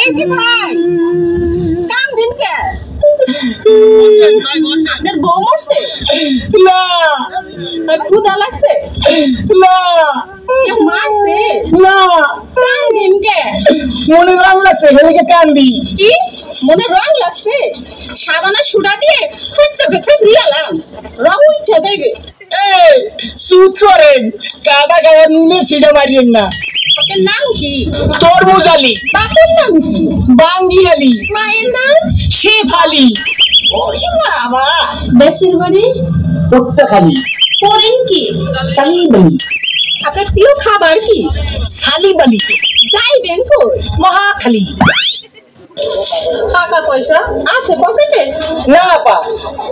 এই যে ভাই কাম দিন কে আপনার বউ মরছে না ক্ষুধা লাগছে না কেউ মারছে না কাম দিন কে মনে রং লাগছে হেলিকে কান্দি কি মনে রং লাগছে সাবানা সুডা দিয়ে খুঁজছে খুঁজছে দিয়ালাম রং উঠে যাইবে এই সুত করেন কাটা গায়ে নুনের সিডা মারিয়েন না আপনার নাম কি তরমুজ আলী বাপের নাম কি বাঙ্গি আলী মায়ের নাম শেফ আলী ওরে বাবা দেশের বাড়ি পট্টাখালী করেন কি কালীবাড়ি আপনার প্রিয় খাবার কি শালিবাড়ি যাইবেন কই মহাখালী টাকা পয়সা আছে পকেটে না পা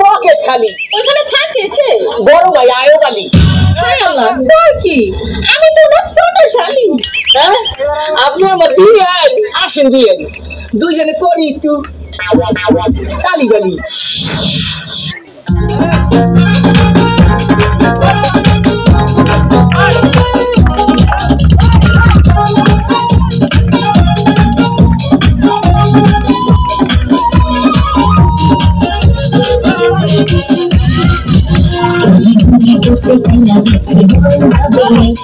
পকেট খালি ওইখানে থাকেছে বড় ভাই আয়ো বালি হায় আল্লাহ কই কি আমি তো না ছোট শালি হ্যাঁ আপনি আমার বিয়ে আসেন বিয়ে দুইজনে করি একটু কালীবাড়ি Se caía de ese bomba bien,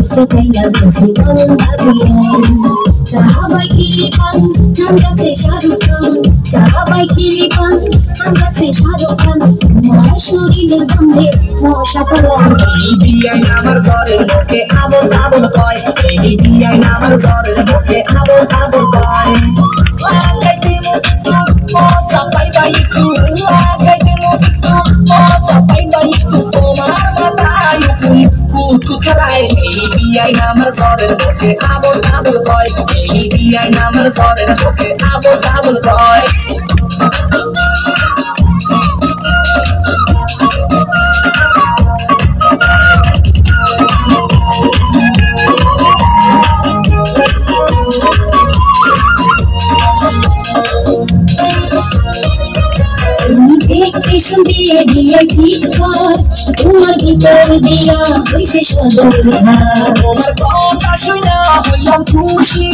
se caía de ese bomba bien. Sahabai kilipan, namrak se Shahrukh Khan. Sahabai kilipan, namrak se Shahrukh Khan. Mashuri gandhe, mosha palan. এই বিয়াই আমার জরের মুখে আবল তাবল কয় এই বিয়াই আমার জরের মুখে আবল তাবল কয় লাগাইতে মুক্তু মজা পাইবাই তু লাগাইতে মুক্তু মজা পাইবাই তু তোমার মাথায় হুকুম কুকু খেলায় এই বিয়াই আমার জরের মুখে আবল তাবল কয় এই বিয়াই আমার জরের মুখে আবল তাবল কয় শুনতে বিয়ে ঠিক হয় তোমার ভিতর দিয়া হইছে সদর তোমার কথা শুনা হইলাম খুশি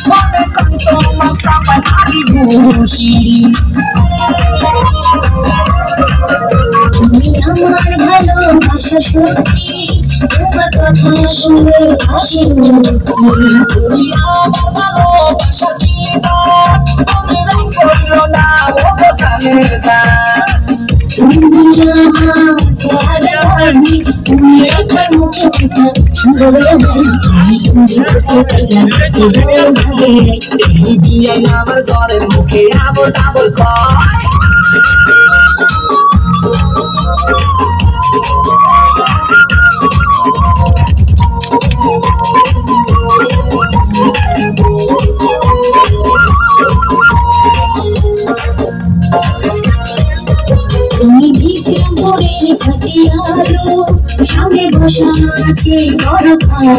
মনে কত মাসা পানি খুশি তুমি আমার ভালোবাসা সত্যি তোমার কথা শুনে হাসি মুক্তি তুমি আমার ভালোবাসা কি তুমি রাগ কইরো না ও জানের যা তুমি আমার প্রাণী তুমি একা মুখে কথা সুন্দর যাই তুমি করছে কাইলা সে ভাবে এই বিয়াই আমার জরের মুখে আবল তাবল কয় তুমি বিক্রমপুরের খাটিয়ালো সামনে বসা আছে বড় খালো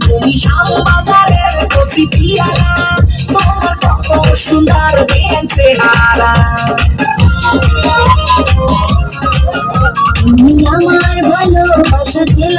তুমি শ্যামবাজারের কচি পিয়ালা তোমার কত সুন্দর বেঞ্চে হারা তুমি আমার ভালোবাসা ছিল